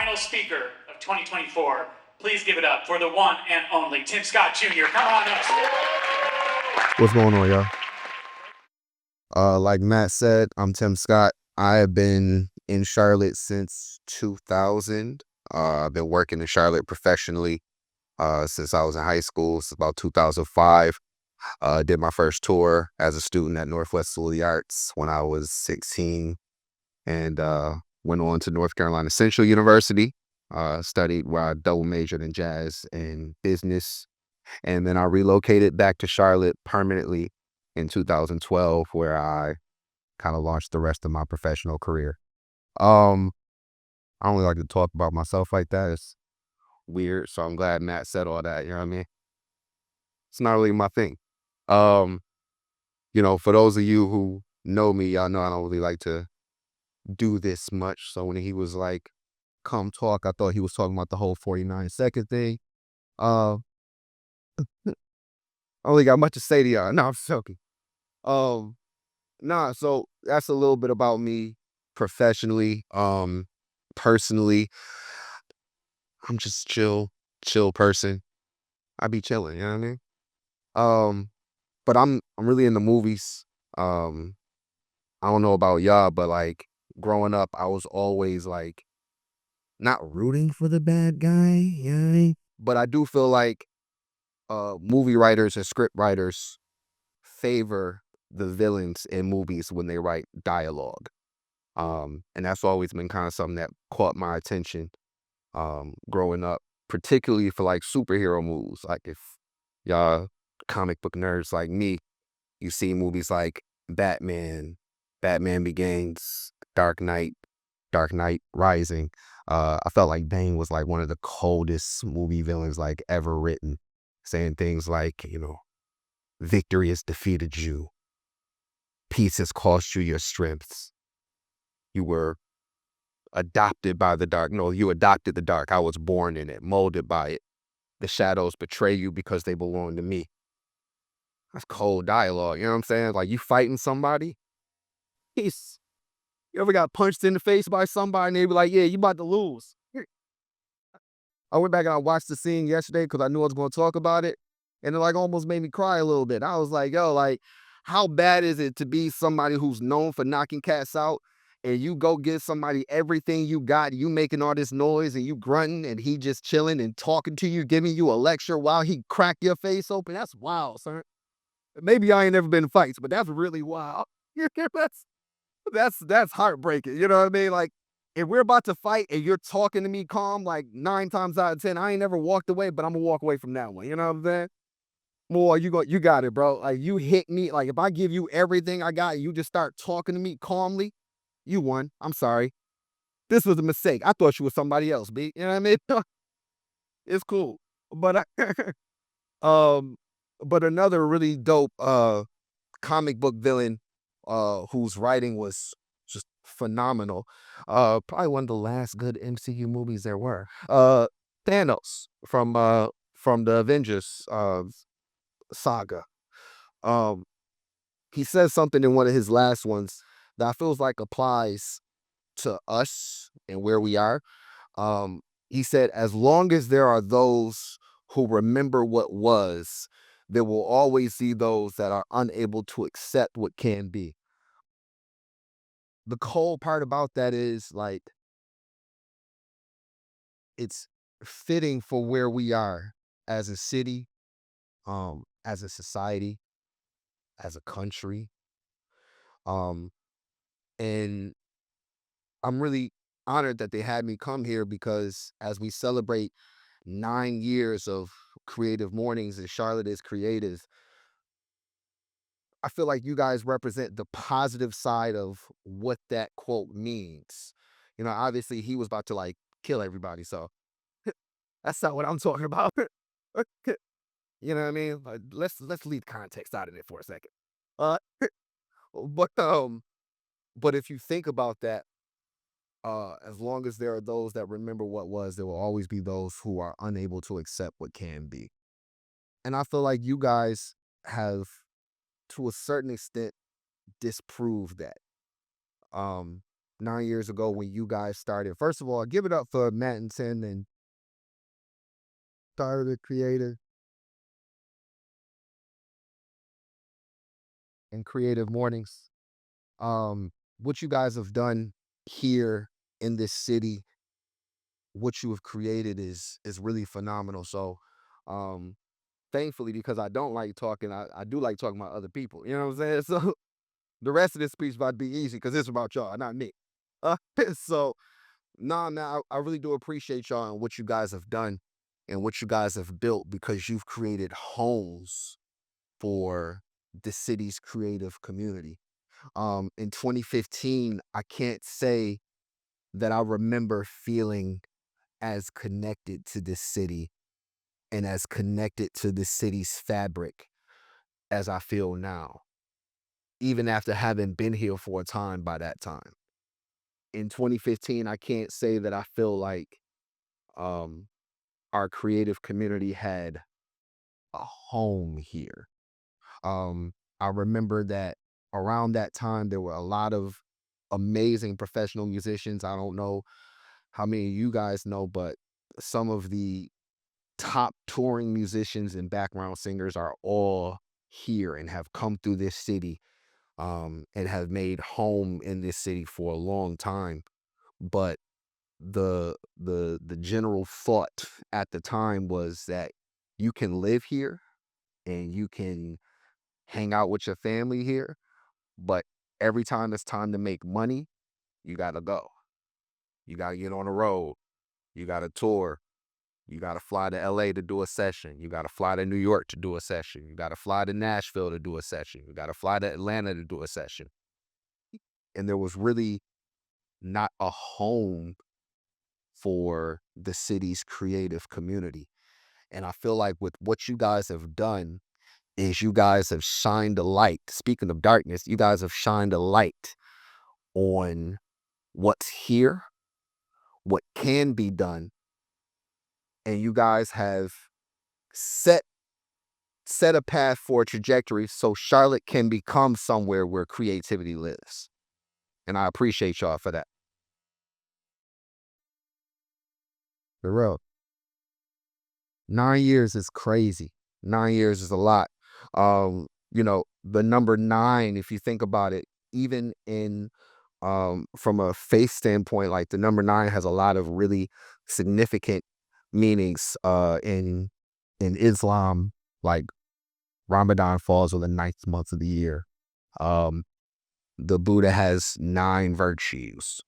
final speaker of 2024. Please give it up for the one and only Tim Scott Jr. Come on up. What's going on, y'all? Like Matt said, I'm Tim Scott. I have been in Charlotte since 2000. I've been working in Charlotte professionally since I was in high school. It's about 2005. Did my first tour as a student at Northwest School of the Arts when I was 16, and went on to North Carolina Central University. Studied where I double majored in jazz and business. And then I relocated back to Charlotte permanently in 2012, where I kind of launched the rest of my professional career. I don't really like to talk about myself like that. It's weird. So I'm glad Matt said all that. You know what I mean? It's not really my thing. For those of you who know me, y'all know I don't really like to do this much. So when he was like, come talk, I thought he was talking about the whole 49-second thing. I only got much to say to y'all. No, I'm joking. So that's a little bit about me professionally. Personally, I'm just chill person. I be chilling, you know what I mean? But I'm really into movies. I don't know about y'all, but like growing up, I was always like not rooting for the bad guy, you know what I mean? But I do feel like movie writers and script writers favor the villains in movies when they write dialogue. And that's always been kind of something that caught my attention growing up, particularly for like superhero movies. Like if y'all comic book nerds like me, you see movies like Batman Begins, Dark Knight Rising. I felt like Bane was like one of the coldest movie villains like ever written, saying things like, victory has defeated you. Peace has cost you your strengths. You were adopted by the dark. No, you adopted the dark. I was born in it, molded by it. The shadows betray you because they belong to me. That's cold dialogue. You know what I'm saying? Like you fighting somebody. Peace. You ever got punched in the face by somebody and they be like, yeah, you about to lose. I went back and I watched the scene yesterday because I knew I was going to talk about it. And it like almost made me cry a little bit. I was like, yo, like, how bad is it to be somebody who's known for knocking cats out and you go give somebody everything you got, you making all this noise and you grunting and he just chilling and talking to you, giving you a lecture while he crack your face open? That's wild, sir. Maybe I ain't never been in fights, but that's really wild. That's heartbreaking. You know what I mean? Like, if we're about to fight and you're talking to me calm, like 9 times out of 10, I ain't never walked away, but I'm gonna walk away from that one. You know what I'm saying? Boy, you got it, bro. Like you hit me. Like if I give you everything I got, and you just start talking to me calmly, you won. I'm sorry. This was a mistake. I thought you was somebody else, B. You know what I mean? It's cool. But um, but another really dope comic book villain whose writing was just phenomenal. Probably one of the last good MCU movies there were. Thanos from the Avengers saga. Um, he says something in one of his last ones that feels like applies to us and where we are. He said, as long as there are those who remember what was, there will always be those that are unable to accept what can be. The cold part about that is like it's fitting for where we are as a city, as a society, as a country. Um, and I'm really honored that they had me come here because as we celebrate 9 years of Creative Mornings and Charlotte is Creative, I feel like you guys represent the positive side of what that quote means. Obviously he was about to like kill everybody, so that's not what I'm talking about. You know what I mean? Like, let's leave context out of it for a second. Uh, but but if you think about that, as long as there are those that remember what was, there will always be those who are unable to accept what can be. And I feel like you guys have, to a certain extent, disproved that. Um, 9 years ago when you guys started. First of all, give it up for Matt and Tim and Tyler, the creator, and Creative Mornings. What you guys have done here in this city, what you have created is really phenomenal. So, um, thankfully, because I don't like talking, I do like talking about other people. You know what I'm saying? So the rest of this speech about to be easy because it's about y'all, not me. So no, no, I really do appreciate y'all and what you guys have done and what you guys have built because you've created homes for the city's creative community. In 2015, I can't say that I remember feeling as connected to this city and as connected to the city's fabric as I feel now, even after having been here for a time by that time. In 2015, I can't say that I feel like um, our creative community had a home here. I remember that around that time, there were a lot of amazing professional musicians. I don't know how many of you guys know, but some of the top touring musicians and background singers are all here and have come through this city and have made home in this city for a long time. But the general thought at the time was that you can live here and you can hang out with your family here, but every time it's time to make money, you gotta go. You gotta get on the road. You gotta tour. You gotta fly to LA to do a session. You gotta fly to New York to do a session. You gotta fly to Nashville to do a session. You gotta fly to Atlanta to do a session. And there was really not a home for the city's creative community. And I feel like with what you guys have done is you guys have shined a light. Speaking of darkness, you guys have shined a light on what's here, what can be done, and you guys have set set a path for a trajectory so Charlotte can become somewhere where creativity lives. And I appreciate y'all for that. For real. 9 years is crazy. 9 years is a lot. The number nine, if you think about it, even in from a faith standpoint, like the number nine has a lot of really significant meanings in Islam, like Ramadan falls on the ninth month of the year. Um, the Buddha has nine virtues.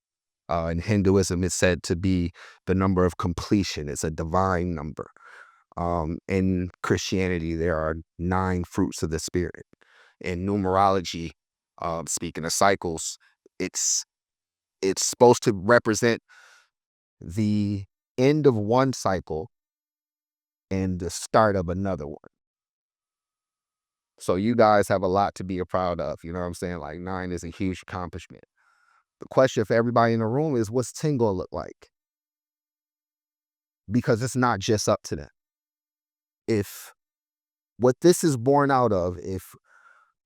In Hinduism, it's said to be the number of completion. It's a divine number. In Christianity, there are nine fruits of the spirit. In numerology, speaking of cycles, it's it's supposed to represent the end of one cycle and the start of another one. So you guys have a lot to be proud of. You know what I'm saying? Like nine is a huge accomplishment. The question for everybody in the room is what's 10 gonna look like? Because it's not just up to them. If what this is born out of, if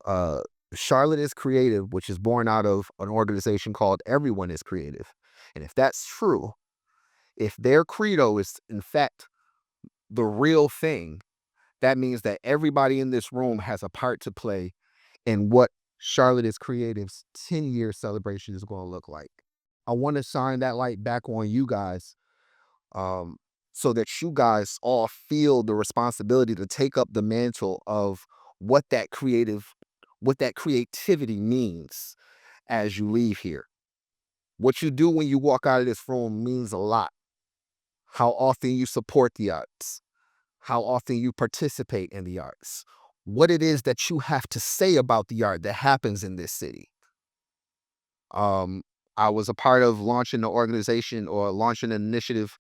uh, Charlotte is creative, which is born out of an organization called Everyone is Creative, and if that's true, if their credo is in fact the real thing, that means that everybody in this room has a part to play in what Charlotte is Creative's 10-year celebration is going to look like. I want to shine that light back on you guys um, so that you guys all feel the responsibility to take up the mantle of what that creativity means as you leave here. What you do when you walk out of this room means a lot. How often you support the arts, how often you participate in the arts, what it is that you have to say about the art that happens in this city. Um, I was a part of launching the organization or launching an initiative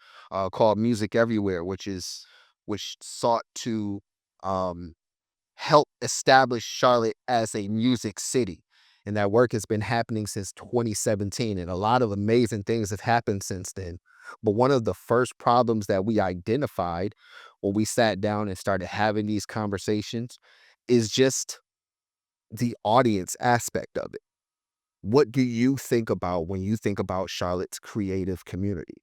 called Music Everywhere, which sought to um, help establish Charlotte as a music city. And that work has been happening since 2017. And a lot of amazing things have happened since then. But one of the first problems that we identified when we sat down and started having these conversations is just the audience aspect of it. What do you think about when you think about Charlotte's creative community?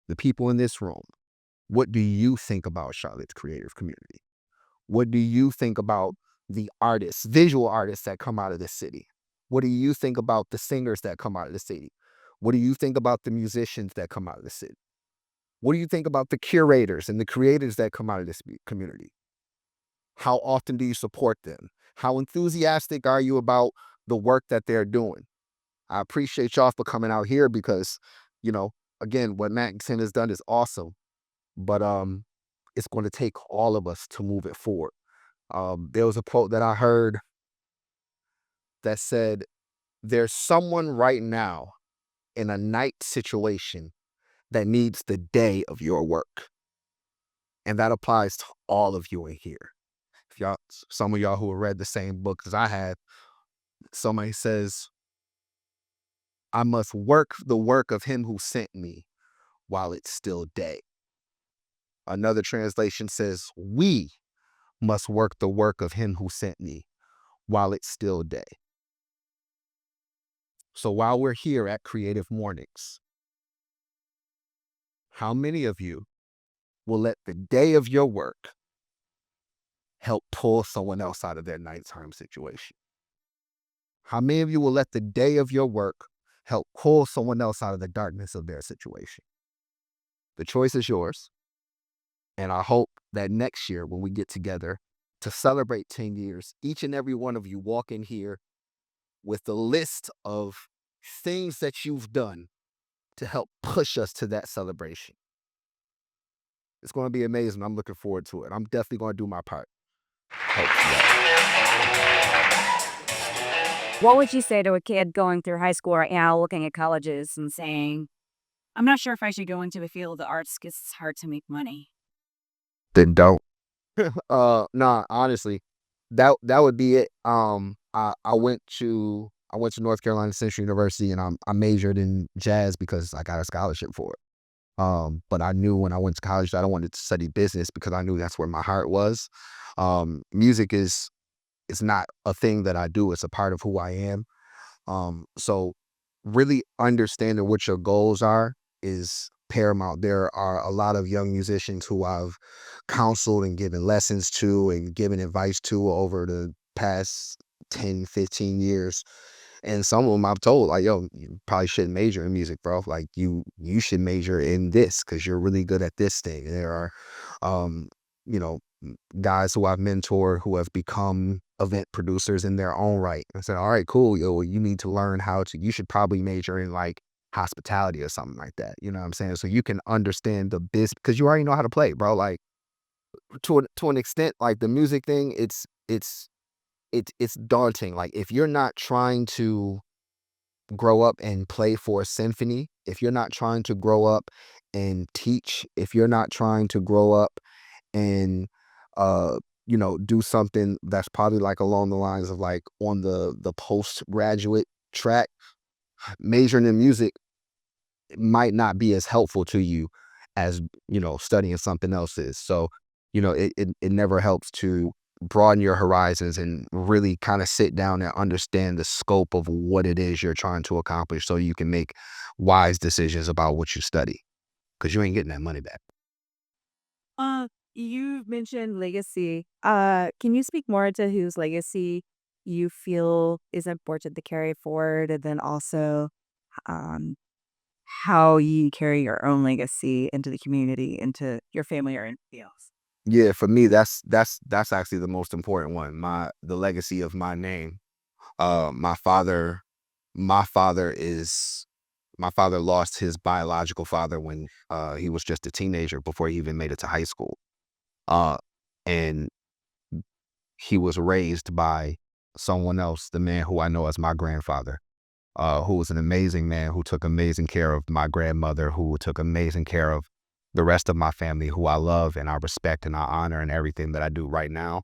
The people in this room, what do you think about Charlotte's creative community? What do you think about the artists, visual artists that come out of this city? What do you think about the singers that come out of the city? What do you think about the musicians that come out of the city? What do you think about the curators and the creators that come out of this community? How often do you support them? How enthusiastic are you about the work that they're doing? I appreciate y'all for coming out here because, you know, again, what Maxon has done is awesome, but it's going to take all of us to move it forward. There was a quote that I heard that said, "There's someone right now in a night situation that needs the day of your work," and that applies to all of you in here. If y'all, some of y'all who have read the same book as I have, somebody says, "I must work the work of him who sent me while it's still day." Another translation says, "We must work the work of him who sent me while it's still day." So while we're here at Creative Mornings, how many of you will let the day of your work help pull someone else out of their nighttime situation? How many of you will let the day of your work help pull someone else out of the darkness of their situation? The choice is yours. And I hope that next year when we get together to celebrate 10 years, each and every one of you walk in here with a list of things that you've done to help push us to that celebration. It's going to be amazing. I'm looking forward to it. I'm definitely going to do my part. What would you say to a kid going through high school right now, looking at colleges and saying, I'm not sure if I should go into the field of the arts because it's hard to make money? Then don't. Nah, honestly, that would be it. I went to North Carolina Central University and I majored in jazz because I got a scholarship for it. But I knew when I went to college that I wanted to study business because I knew that's where my heart was. Music is not a thing that I do, it's a part of who I am. So really understanding what your goals are is paramount. There are a lot of young musicians who I've counseled and given lessons to and given advice to over the past 10, 15 years. And some of them I've told, like, yo, you probably shouldn't major in music, bro. Like you should major in this because you're really good at this thing. There are um, you know, guys who I've mentored who have become event producers in their own right. I said, all right, cool, yo, well, you need to learn you should probably major in like hospitality or something like that. You know what I'm saying? So you can understand the business because you already know how to play, bro. Like to an extent, like the music thing, it's daunting. Like if you're not trying to grow up and play for a symphony, if you're not trying to grow up and teach, if you're not trying to grow up and uh do something that's probably like along the lines of like on the postgraduate track, majoring in music might not be as helpful to you as studying something else is. So it never helps to broaden your horizons and really kind of sit down and understand the scope of what it is you're trying to accomplish so you can make wise decisions about what you study because you ain't getting that money back. Uh, you've mentioned legacy. Can you speak more to whose legacy you feel is important to carry forward, and then also um, how you carry your own legacy into the community, into your family or anything else? Yeah, for me, that's actually the most important one. The legacy of my name. My father, my father is my father lost his biological father when he was just a teenager before he even made it to high school. Uh, and he was raised by someone else, the man who I know as my grandfather, who was an amazing man who took amazing care of my grandmother, who took amazing care of the rest of my family, who I love and I respect and I honor in everything that I do right now.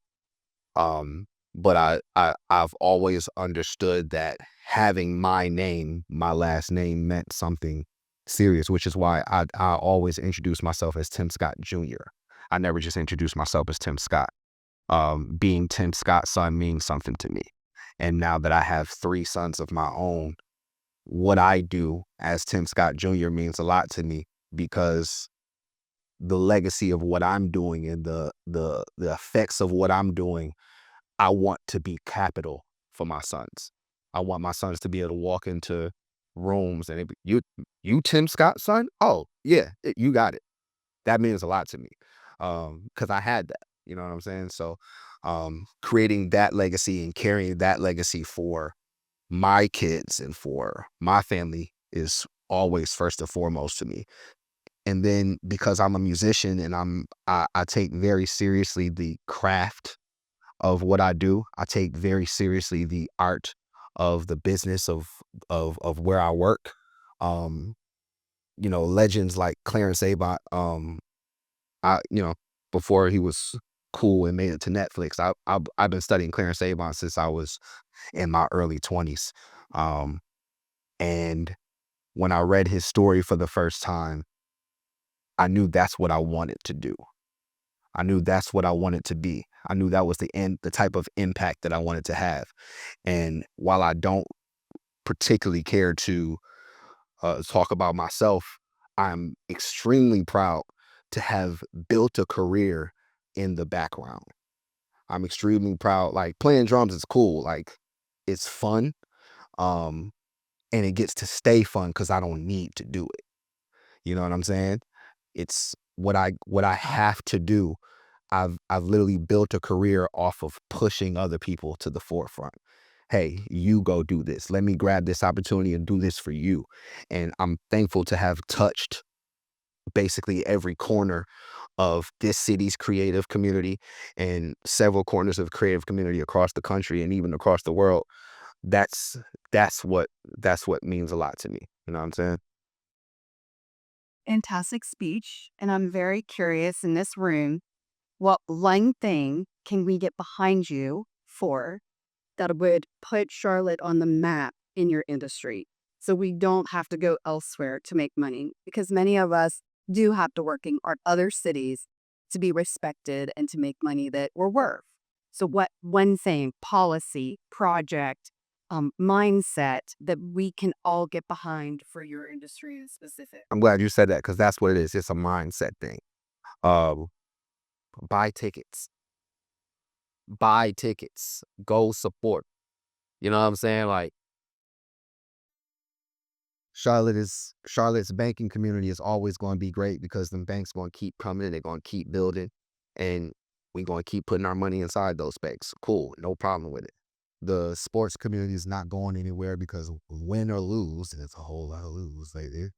But I've always understood that having my name, my last name, meant something serious, which is why I always introduce myself as Tim Scott Jr. I never just introduce myself as Tim Scott. Being Tim Scott's son means something to me. And now that I have three sons of my own, what I do as Tim Scott Jr. means a lot to me because the legacy of what I'm doing and the effects of what I'm doing, I want to be capital for my sons. I want my sons to be able to walk into rooms and you Tim Scott son? Oh, yeah, you got it. That means a lot to me. Cuz I had that, you know what I'm saying? So, creating that legacy and carrying that legacy for my kids and for my family is always first and foremost to me. And then because I'm a musician and I take very seriously the craft of what I do. I take very seriously the art of the business of where I work. Um, legends like Clarence Avant, before he was cool and made it to Netflix. I've been studying Clarence Avant since I was in my early 20s. Um, and when I read his story for the first time, I knew that's what I wanted to do. I knew that's what I wanted to be. I knew that was the type of impact that I wanted to have. And while I don't particularly care to talk about myself, I'm extremely proud to have built a career in the background. I'm extremely proud. Like playing drums is cool. Like it's fun. Um, and it gets to stay fun because I don't need to do it. You know what I'm saying? It's what I have to do. I've literally built a career off of pushing other people to the forefront. Hey, you go do this. Let me grab this opportunity and do this for you. And I'm thankful to have touched basically every corner of this city's creative community and several corners of creative community across the country and even across the world. That's that's what that's what means a lot to me. You know what I'm saying? Fantastic speech. And I'm very curious in this room, what one thing can we get behind you for that would put Charlotte on the map in your industry? So we don't have to go elsewhere to make money because many of us do have to work in our other cities to be respected and to make money that we're worth. So what one thing, policy, project, mindset that we can all get behind for your industry in specific? I'm glad you said that because that's what it is. It's a mindset thing. Um, buy tickets. Buy tickets. Go support. You know what I'm saying? Like Charlotte's banking community is always going to be great because the banks going to keep coming, they're going to keep building, and we're going to keep putting our money inside those banks. Cool, no problem with it. The sports community is not going anywhere because win or lose, and it's a whole lot of lose lately.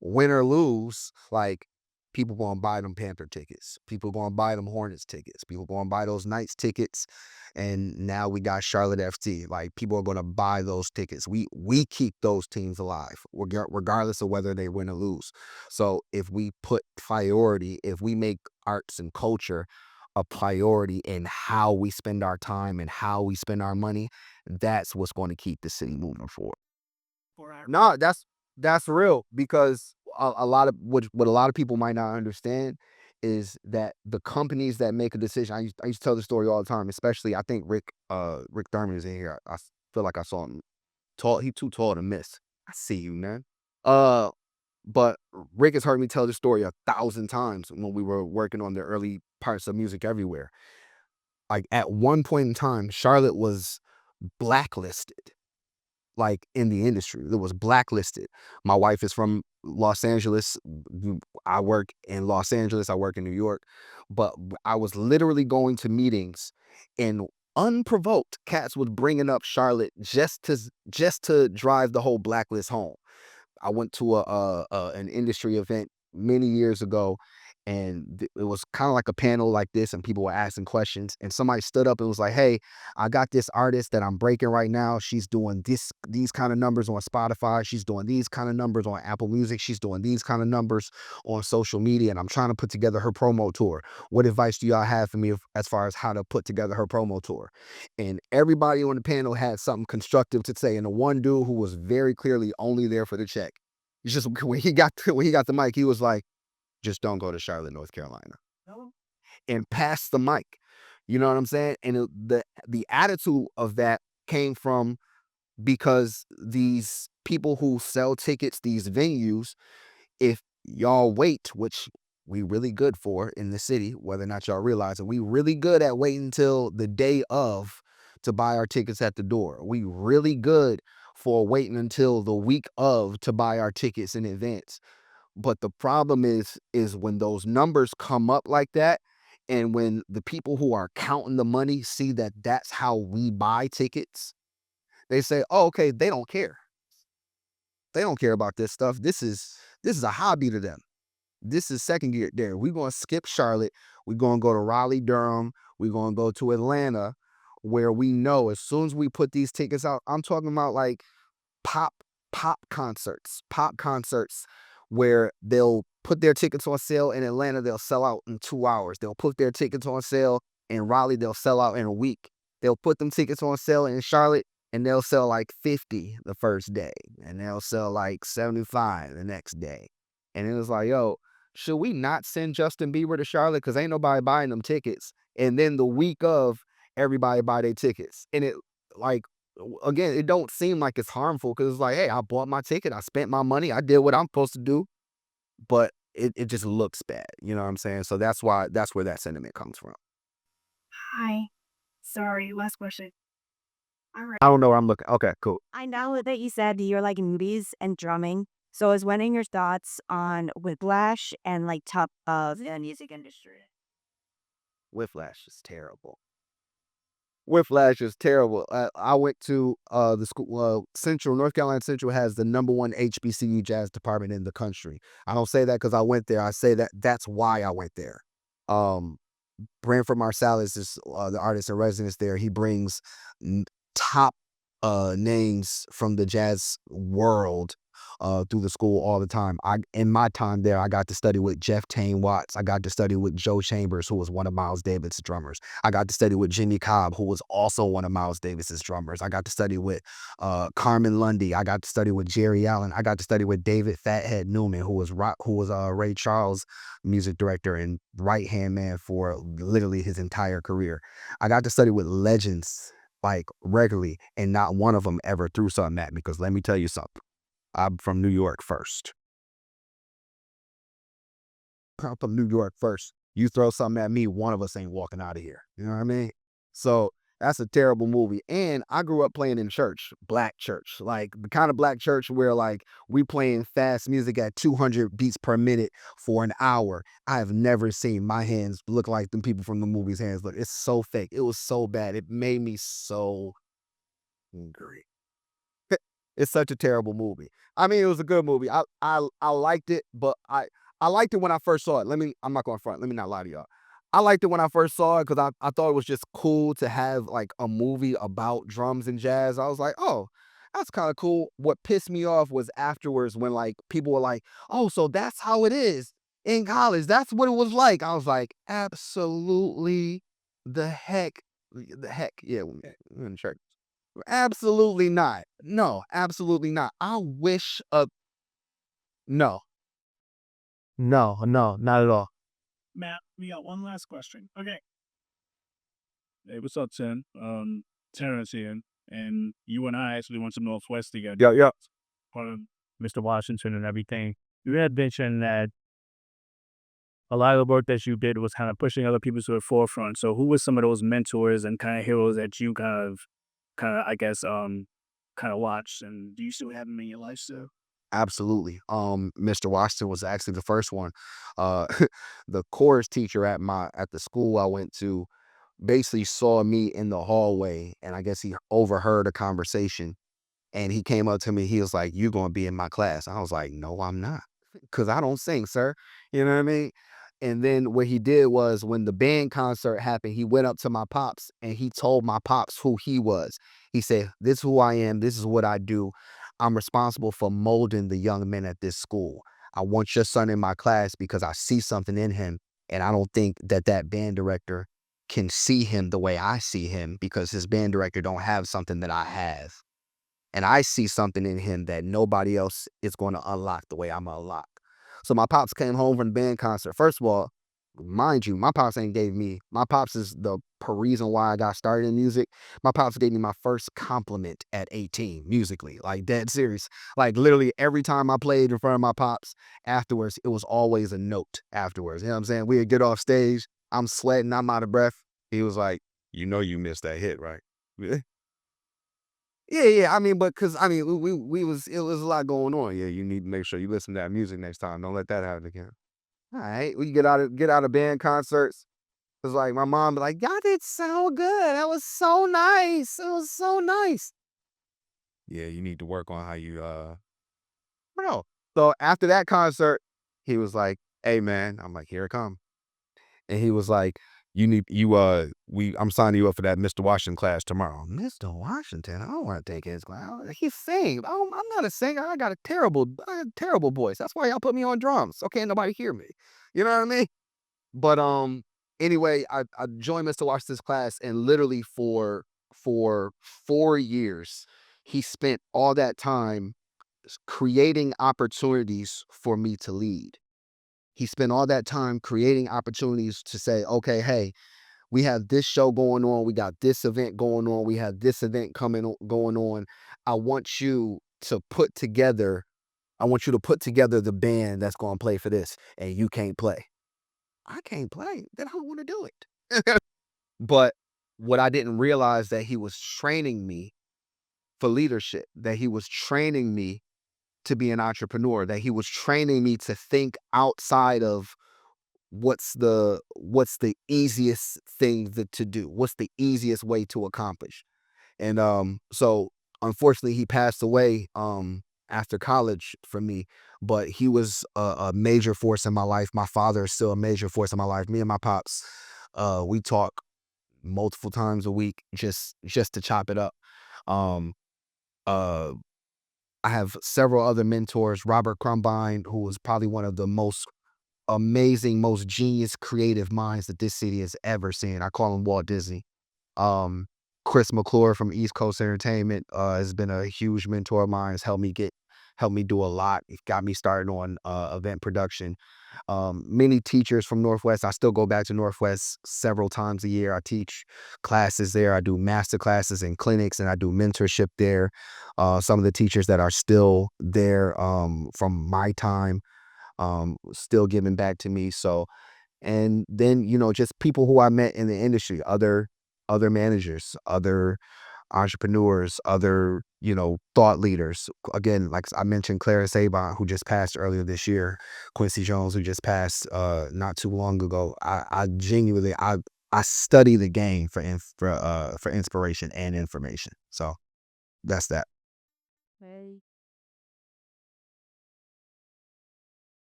Win or lose, like people gonna buy them Panther tickets. People gonna buy them Hornets tickets. People gonna buy those Knights tickets. And now we got Charlotte FC. Like people are gonna buy those tickets. We keep those teams alive, regardless of whether they win or lose. So if we put priority, if we make arts and culture a priority in how we spend our time and how we spend our money, that's what's going to keep the city moving forward. No, that's real because a lot of what a lot of people might not understand is that the companies that make a decision. I used to tell the story all the time, especially I think Rick Thurman is in here. I feel like I saw him tall. He too tall to miss. I see you, man. Uh, but Rick has heard me tell this story 1,000 times when we were working on the early parts of Music Everywhere. Like at one point in time, Charlotte was blacklisted like in the industry. It was blacklisted. My wife is from Los Angeles. I work in Los Angeles. I work in New York. But I was literally going to meetings and unprovoked cats was bringing up Charlotte just to drive the whole blacklist home. I went to an industry event many years ago, and it was kind of like a panel like this, and people were asking questions. And somebody stood up and was like, "Hey, I got this artist that I'm breaking right now. She's doing these kind of numbers on Spotify. She's doing these kind of numbers on Apple Music. She's doing these kind of numbers on social media, and I'm trying to put together her promo tour. What advice do y'all have for me as far as how to put together her promo tour?" And everybody on the panel had something constructive to say. And the one dude who was very clearly only there for the check, it's just when he got the mic, he was like, "Just don't go to Charlotte, North Carolina," and pass the mic. You know what I'm saying? And the attitude of that came from because these people who sell tickets, these venues, if y'all wait, which we really good for in the city, whether or not y'all realize it, we really good at waiting until the day of to buy our tickets at the door. We really good for waiting until the week of to buy our tickets in advance. But the problem is when those numbers come up like that, and when the people who are counting the money see that that's how we buy tickets, they say, "Oh, okay, they don't care. They don't care about this stuff. This is a hobby to them. This is second gear there. We're gonna skip Charlotte. We're gonna go to Raleigh, Durham. We're gonna go to Atlanta, where we know as soon as we put these tickets out, I'm talking about like pop pop concerts where they'll put their tickets on sale in Atlanta, they'll sell out in 2 hours. They'll put their tickets on sale in Raleigh, they'll sell out in a week. They'll put them tickets on sale in Charlotte and they'll sell like 50 the first day and they'll sell like 75 the next day. And it was like, yo, should we not send Justin Bieber to Charlotte cuz ain't nobody buying them tickets? And then the week of everybody buy their tickets. And it like again, it don't seem like it's harmful because it's like, hey, I bought my ticket, I spent my money, I did what I'm supposed to do, but it just looks bad. You know what I'm saying? So that's where that sentiment comes from. Hi. Sorry, last question. All right. I don't know where I'm looking. Okay, cool. I know that you said you're like movies and drumming. So I was wondering your thoughts on Whiplash and like top of the music industry. Whiplash is terrible. Whiplash is terrible. I went to the school. Central North Carolina Central has the #1 HBCU jazz department in the country. I don't say that because I went there. I say that that's why I went there. Um, Branford Marsalis is the artist in residence there. He brings top names from the jazz world through the school all the time. In my time there, I got to study with Jeff Tane Watts. I got to study with Joe Chambers, who was one of Miles Davis' drummers. I got to study with Jimmy Cobb, who was also one of Miles Davis's drummers. I got to study with Carmen Lundy. I got to study with Jerry Allen. I got to study with David Fathead Newman, who was Ray Charles' music director and right hand man for literally his entire career. I got to study with legends like regularly, and not one of them ever threw something at me. Because let me tell you something, I'm from New York first. I'm from New York first. You throw something at me, one of us ain't walking out of here. You know what I mean? So that's a terrible movie. And I grew up playing in church, black church, like the kind of black church where like we playing fast music at 200 beats per minute for an hour. I have never seen my hands look like them people from the movies' hands look. It's so fake. It was so bad. It made me so angry. It's such a terrible movie. I mean, it was a good movie. I liked it, but I liked it when I first saw it. I'm not going front. Let me not lie to y'all. I liked it when I first saw it because I thought it was just cool to have like a movie about drums and jazz. I was like, oh, that's kind of cool. What pissed me off was afterwards when like people were like, oh, so that's how it is in college. That's what it was like. I was like, absolutely the heck. Yeah, we're in church. Absolutely not. No, absolutely not. I wish no. No, no, not at all. Matt, we got one last question. Okay. Hey, what's up, Tim? Terrence here, and you and I actually went to Northwest together. Yeah, yeah. Part of Mr. Washington and everything. You had mentioned that a lot of the work that you did was kind of pushing other people to the forefront. So, who were some of those mentors and kind of heroes that you I guess, kind of watched, and do you still have them in your life still? Absolutely. Mr. Washington was actually the first one. Uh the chorus teacher at the school I went to basically saw me in the hallway and I guess he overheard a conversation and he came up to me, he was like, "You gonna be in my class." I was like, "No, I'm not." Cause I don't sing, sir. You know what I mean? And then what he did was when the band concert happened, he went up to my pops and he told my pops who he was. He said, "This is who I am, this is what I do. I'm responsible for molding the young men at this school. I want your son in my class because I see something in him. And I don't think that that band director can see him the way I see him because his band director don't have something that I have. And I see something in him that nobody else is going to unlock the way I'm gonna unlock." So my pops came home from the band concert. First of all, mind you, my pops is reason why I got started in music. My pops gave me my first compliment at 18 musically, like dead serious. Like literally every time I played in front of my pops afterwards, it was always a note afterwards. You know what I'm saying? We'd get off stage, I'm sweating, I'm out of breath. He was like, "You know you missed that hit, right?" Yeah, yeah. I mean, but because I mean, we was it was a lot going on. Yeah, you need to make sure you listen to that music next time. Don't let that happen again. All right, we get out of band concerts. It's like my mom be like, "Y'all did so good. That was so nice. It was so nice." Yeah, you need to work on how you bro. So after that concert, he was like, "Hey man," I'm like, "Here it come." And he was like, I'm signing you up for that Mr. Washington class tomorrow. Mr. Washington? I don't want to take his class. He's sing. I'm not a singer. I got a terrible voice. That's why y'all put me on drums. So can't nobody hear me. You know what I mean? But anyway, I joined Mr. Washington's class, and literally for 4 years, he spent all that time creating opportunities for me to lead. He spent all that time creating opportunities to say, okay, hey, we have this show going on. We got this event going on. We have this event going on. I want you to put together, the band that's going to play for this. And you can't play. I can't play. Then I don't want to do it. But what I didn't realize that he was training me for leadership, that he was training me to be an entrepreneur, that he was training me to think outside of what's the easiest thing to do, what's the easiest way to accomplish. And so unfortunately he passed away after college for me, but he was a major force in my life. My father is still a major force in my life. Me and my pops, we talk multiple times a week, just to chop it up. um uh I have several other mentors. Robert Crumbine, who was probably one of the most amazing, most genius creative minds that this city has ever seen. I call him Walt Disney. Um, Chris McClure from East Coast Entertainment has been a huge mentor of mine. Has helped me do a lot. It got me started on event production. Many teachers from Northwest. I still go back to Northwest several times a year. I teach classes there. I do master classes and clinics, and I do mentorship there. Some of the teachers that are still there from my time, still giving back to me. So, and then, just people who I met in the industry, other managers, other entrepreneurs, other, thought leaders. Again, like I mentioned, Clara Sabon, who just passed earlier this year, Quincy Jones, who just passed not too long ago. I genuinely, I study the game for inspiration and information. So that's that. Very